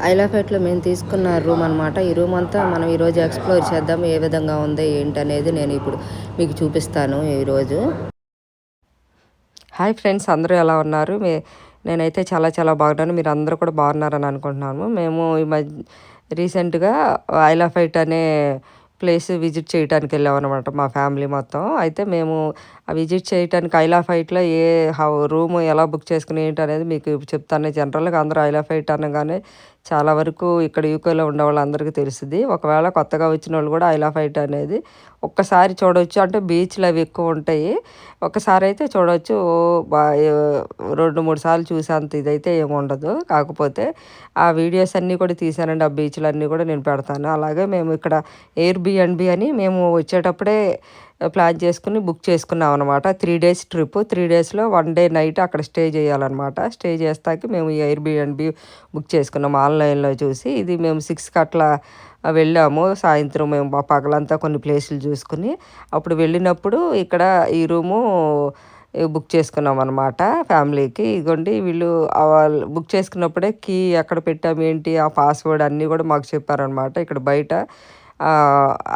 ఐలాఫెట్లో మేము తీసుకున్న రూమ్ అనమాట. ఈ రూమ్ అంతా మనం ఈరోజు ఎక్స్ప్లోర్ చేద్దాం. ఏ విధంగా ఉంది ఏంటి అనేది నేను ఇప్పుడు మీకు చూపిస్తాను ఈరోజు. హాయ్ ఫ్రెండ్స్, అందరూ ఎలా ఉన్నారు? నేనైతే చాలా చాలా బాగున్నాను. మీరు అందరూ కూడా బాగున్నారని అనుకుంటున్నాను. మేము ఈ మధ్య రీసెంట్గా ఐలాఫైట్ అనే ప్లేస్ విజిట్ చేయడానికి వెళ్ళామన్నమాట మా ఫ్యామిలీ మొత్తం. అయితే మేము ఆ విజిట్ చేయడానికి ఐలాఫైట్లో రూమ్ ఎలా బుక్ చేసుకుని ఏంటి అనేది మీకు చెప్తాను. జనరల్గా అందరూ ఐలాఫైట్ అనగానే చాలా వరకు ఇక్కడ యూకేలో ఉండే వాళ్ళందరికీ తెలుస్తుంది. ఒకవేళ కొత్తగా వచ్చిన వాళ్ళు కూడా ఐలాఫైట్ అనేది ఒక్కసారి చూడవచ్చు. అంటే బీచ్లు అవి ఎక్కువ ఉంటాయి. ఒక్కసారి అయితే చూడవచ్చు. బా 2-3 సార్లు చూసేంత ఇదైతే ఏమి ఉండదు. కాకపోతే ఆ వీడియోస్ అన్నీ కూడా తీసానండి. ఆ బీచ్లు అన్నీ కూడా నేను పెడతాను. అలాగే మేము ఇక్కడ ఎయిర్బిఎన్బి అని మేము వచ్చేటప్పుడే ప్లాన్ చేసుకుని బుక్ చేసుకున్నాం అనమాట. 3 డేస్ ట్రిప్. 3 డేస్లో 1 డే నైట్ అక్కడ స్టే చేయాలన్నమాట. స్టే చేస్తాకి మేము ఈ ఎయిర్బిఎన్బి బుక్ చేసుకున్నాం ఆన్లైన్లో చూసి. ఇది మేము 6కి అట్లా వెళ్ళాము. సాయంత్రం మేము పగలంతా కొన్ని ప్లేసులు చూసుకుని అప్పుడు వెళ్ళినప్పుడు ఇక్కడ ఈ రూము బుక్ చేసుకున్నాం అనమాట ఫ్యామిలీకి. ఇదిగోండి వీళ్ళు వాళ్ళు బుక్ చేసుకున్నప్పుడే కీ ఎక్కడ పెట్టాము ఏంటి ఆ పాస్వర్డ్ అన్నీ కూడా మాకు చెప్పారనమాట. ఇక్కడ బయట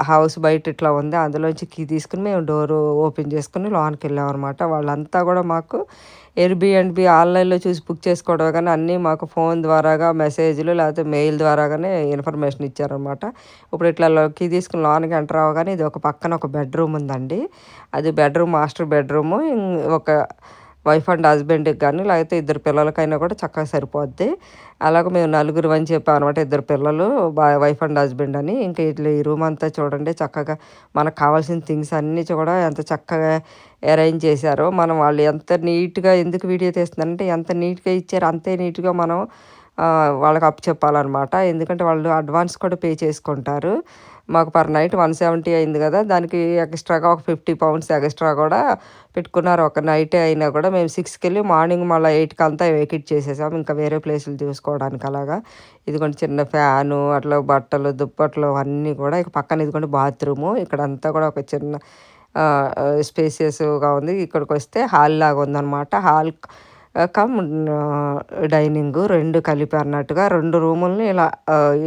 హౌస్ బయట ఇట్లా ఉంది. అందులోంచి కీ తీసుకుని మేము డోరు ఓపెన్ చేసుకుని లోనికి వెళ్ళాం అనమాట. వాళ్ళంతా కూడా మాకు ఎయిర్బిఎన్బి ఆన్లైన్లో చూసి బుక్ చేసుకోవడం కానీ అన్నీ మాకు ఫోన్ ద్వారాగా మెసేజ్లు లేకపోతే మెయిల్ ద్వారాగానే ఇన్ఫర్మేషన్ ఇచ్చారనమాట. ఇప్పుడు ఇట్లా కీ తీసుకుని లోనికి ఎంటర్ అవ్వగానే ఇది ఒక పక్కన ఒక బెడ్రూమ్ ఉందండి. అది బెడ్రూమ్, మాస్టర్ బెడ్రూము. ఒక వైఫ్ అండ్ హస్బెండ్కి కానీ లేకపోతే 2 పిల్లలకైనా కూడా చక్కగా సరిపోద్ది. అలాగే మేము నలుగురు అని చెప్పాం అనమాట. 2 పిల్లలు, వైఫ్ అండ్ హస్బెండ్ అని. ఇంకా ఇట్లా ఈ రూమ్ అంతా చూడండి చక్కగా మనకు కావాల్సిన థింగ్స్ అన్నీ కూడా ఎంత చక్కగా అరేంజ్ చేశారో. మనం వాళ్ళు ఎంత నీట్గా ఎందుకు వీడియో తీస్తున్నారంటే ఎంత నీట్గా ఇచ్చారో అంతే నీట్గా మనం వాళ్ళకి చెప్పాలన్నమాట. ఎందుకంటే వాళ్ళు అడ్వాన్స్ కూడా పే చేసుకుంటారు. మాకు పర్ నైట్ 170 అయింది కదా, దానికి ఎక్స్ట్రాగా ఒక 50 పౌండ్స్ ఎక్స్ట్రా కూడా పెట్టుకున్నారు. ఒక నైటే అయినా కూడా మేము 6కి వెళ్ళి మార్నింగ్ మళ్ళీ 8కి అంతా వెకేట్ చేసేసాము ఇంకా వేరే ప్లేసులు చూసుకోవడానికి. అలాగా ఇదిగోండి చిన్న ఫ్యాను, అట్లా బట్టలు దుప్పట్లు అన్నీ కూడా ఇక పక్కన ఇదిగోండి బాత్రూము. ఇక్కడంతా కూడా ఒక చిన్న స్పేసియస్గా ఉంది. ఇక్కడికి వస్తే హాల్ లాగా ఉందన్నమాట. హాల్ కమ్ డైనింగ్ 2 కలిపి అన్నట్టుగా 2 రూముల్ని ఇలా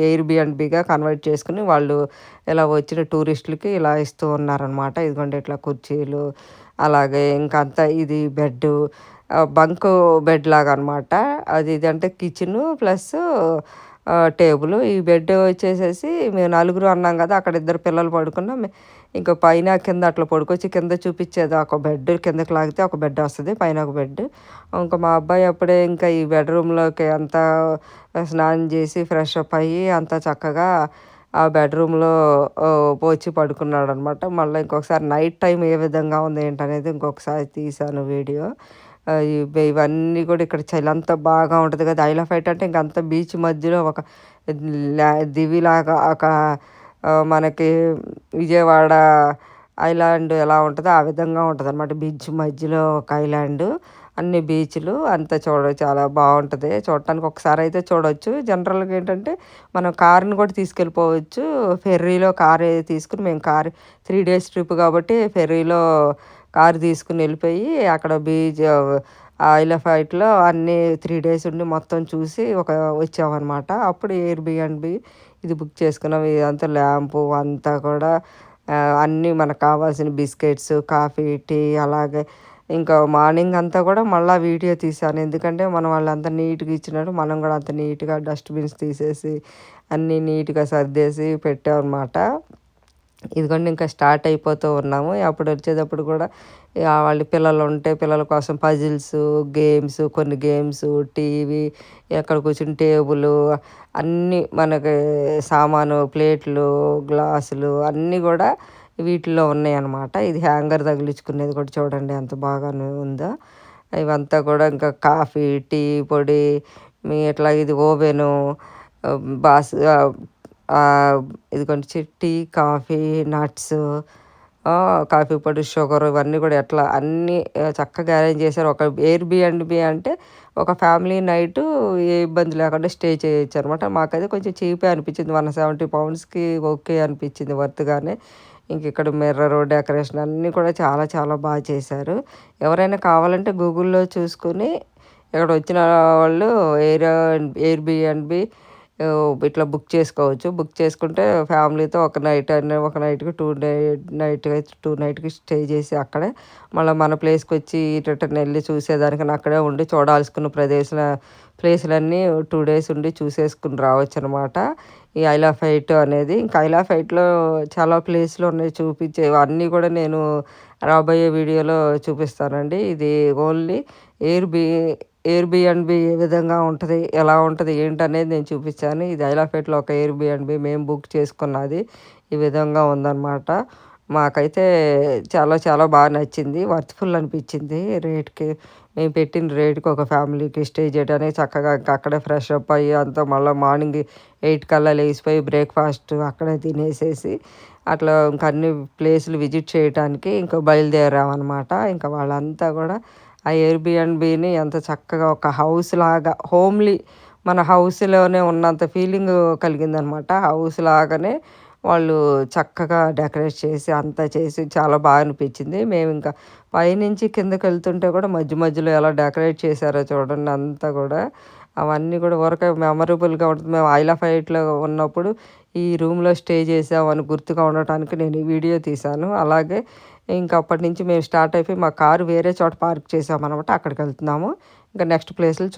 ఎయిర్బిఎన్బిగా కన్వర్ట్ చేసుకుని వాళ్ళు ఇలా వచ్చిన టూరిస్టులకి ఇలా ఇస్తూ ఉన్నారనమాట. ఇదిగోండి ఇట్లా కుర్చీలు, అలాగే ఇంకంతా ఇది బెడ్డు, బంక్ బెడ్ లాగా అనమాట. ఇది అంటే కిచెను ప్లస్ టేబుల్. ఈ బెడ్ వచ్చేసేసి మేము నలుగురు అన్నాం కదా, అక్కడ 2 పిల్లలు పడుకున్నాం. ఇంకా పైన కింద అట్లా పడుకొచ్చి కింద చూపించేది ఒక బెడ్, కిందకి లాగితే ఒక బెడ్ వస్తుంది, పైన ఒక బెడ్. ఇంకా మా అబ్బాయి అప్పుడే ఇంకా ఈ బెడ్రూమ్లోకి అంతా స్నానం చేసి ఫ్రెష్ అప్ అయ్యి అంతా చక్కగా ఆ బెడ్రూమ్లో పోచి పడుకున్నాడు అనమాట. మళ్ళీ ఇంకొకసారి నైట్ టైం ఏ విధంగా ఉంది ఏంటనేది ఇంకొకసారి తీసాను వీడియో. ఇవన్నీ కూడా ఇక్కడ చలి అంతా బాగా ఉంటుంది కదా. ఐలాఫైట్ అంటే ఇంకంతా బీచ్ మధ్యలో ఒక దివిలాగా ఒక మనకి విజయవాడ ఐలాండ్ ఎలా ఉంటుందో ఆ విధంగా ఉంటుంది అనమాట. బీచ్ మధ్యలో ఒక ఐలాండ్, అన్ని బీచ్లు అంతా చాలా బాగుంటుంది చూడటానికి. ఒకసారి అయితే చూడవచ్చు. జనరల్గా ఏంటంటే మనం కారుని కూడా తీసుకెళ్ళిపోవచ్చు. ఫెర్రీలో కారు తీసుకుని మేము 3 డేస్ ట్రిప్ కాబట్టి ఫెర్రీలో కారు తీసుకుని వెళ్ళిపోయి అక్కడ బీచ్ ఐలాఫైట్లో అన్నీ 3 డేస్ ఉండి మొత్తం చూసి వచ్చామన్నమాట. అప్పుడు ఎయిర్బిఎన్బి ఇది బుక్ చేసుకున్నాం. ఇదంతా ల్యాంపు అంతా కూడా అన్నీ మనకు కావాల్సిన బిస్కెట్స్, కాఫీ, టీ, అలాగే ఇంకా మార్నింగ్ అంతా కూడా మళ్ళీ వీడియో తీశాను. ఎందుకంటే మనం వాళ్ళంతా నీట్గా ఇచ్చినట్టు మనం కూడా అంత నీట్గా డస్ట్బిన్స్ తీసేసి అన్నీ నీట్గా సర్దేసి పెట్టామన్నమాట. ఇదిగోండి ఇంకా స్టార్ట్ అయిపోతూ ఉన్నాము. అప్పుడు వచ్చేటప్పుడు కూడా వాళ్ళ పిల్లలు ఉంటే పిల్లల కోసం పజిల్స్, గేమ్స్, కొన్ని గేమ్స్, టీవీ, ఎక్కడ కూర్చుని టేబుల్, అన్నీ మనకి సామాను, ప్లేట్లు, గ్లాసులు అన్నీ కూడా వీటిల్లో ఉన్నాయన్నమాట. ఇది హ్యాంగర్ తగిలించుకునేది కూడా చూడండి ఎంత బాగా ఉందో. ఇవంతా కూడా ఇంకా కాఫీ, టీ పొడి, ఇట్లా ఇది ఓవెను, బాస్, ఇదిగోండి టీ, కాఫీ, నట్స్, కాఫీ పొడి, షుగర్ ఇవన్నీ కూడా ఎట్లా అన్నీ చక్కగా అరేంజ్ చేశారు. ఒక ఎయిర్బిఎన్బి అంటే ఒక ఫ్యామిలీ నైట్ ఏ ఇబ్బంది లేకుండా స్టే చేయొచ్చు అనమాట. మాకైతే కొంచెం చీపే అనిపించింది. 170 పౌండ్స్కి ఓకే అనిపించింది వర్త్గానే. ఇంక ఇక్కడ మిర్రర్ డెకరేషన్ అన్నీ కూడా చాలా చాలా బాగా చేశారు. ఎవరైనా కావాలంటే గూగుల్లో చూసుకుని ఇక్కడ వచ్చిన వాళ్ళు ఎయిర్బిఎన్బి ఇట్లా బుక్ చేసుకోవచ్చు. బుక్ చేసుకుంటే ఫ్యామిలీతో ఒక నైట్‌కి 2 నైట్‌కి స్టే చేసి అక్కడే మళ్ళీ మన ప్లేస్‌కొచ్చి రిటర్న్ వెళ్ళి చూసేదానికన్నా అక్కడే ఉండి చూడాల్సుకున్న ప్లేసులన్నీ 2 డేస్ ఉండి చూసేసుకుని రావచ్చనమాట. ఈ ఐల్ ఆఫ్ హైట్ అనేది. ఇంకా ఐల్ ఆఫ్ హైట్‌లో చాలా ప్లేస్‌లు ఉన్నాయి చూపించేవి. అన్నీ కూడా నేను రాబోయే వీడియోలో చూపిస్తానండి. ఇది ఓన్లీ ఎయిర్ బి ఎయిర్‌బిఎన్‌బి ఏ విధంగా ఉంటది, ఎలా ఉంటది, ఏంటనేది నేను చూపించాను. ఇది ఐల్ ఆఫ్ హైట్‌లో ఒక ఎయిర్‌బిఎన్‌బి మేము బుక్ చేసుకున్నది. ఈ విధంగా ఉందనమాట. మాకైతే చాలా చాలా బాగా నచ్చింది. వర్త్‌ఫుల్ అనిపించింది రేట్‌కి. మేము పెట్టిన రేట్‌కి ఒక ఫ్యామిలీకి స్టే చేయడానికి చక్కగా ఇంక అక్కడే ఫ్రెష్ అప్ అయ్యి అంతా మళ్ళీ మార్నింగ్ 8 కల్లా లేసిపోయి బ్రేక్‌ఫాస్ట్ అక్కడే తినేసేసి అట్లా ఇంక అన్ని ప్లేసులు విజిట్ చేయటానికి ఇంకా బయలుదేరామనమాట. ఇంకా వాళ్ళంతా కూడా ఆ ఎయిర్‌బిఎన్‌బిని ఎంత చక్కగా ఒక హౌస్ లాగా మన హౌస్‌లోనే ఉన్నంత ఫీలింగ్ కలిగిందనమాట. హౌస్ లాగానే వాళ్ళు చక్కగా డెకరేట్ చేసి అంతా చేసి చాలా బాగా అనిపించింది. మేమింకా పైనుంచి కిందకెళ్తుంటే కూడా మధ్య మధ్యలో ఎలా డెకరేట్ చేశారో చూడండి అంతా కూడా. అవన్నీ కూడా ఊరకే మెమరబుల్‌గా ఉంటుంది. మేము ఐల్ ఆఫ్ హైట్‌లో ఉన్నప్పుడు ఈ రూమ్‌లో స్టే చేసామని గుర్తుగా ఉండటానికి నేను ఈ వీడియో తీశాను. అలాగే ఇంక అప్పటి నుంచి మేము స్టార్ట్ అయిపోయి మా కారు వేరే చోట పార్క్ చేసామనమాట. అక్కడికెళ్తున్నాము. ఇంకా నెక్స్ట్ ప్లేసులు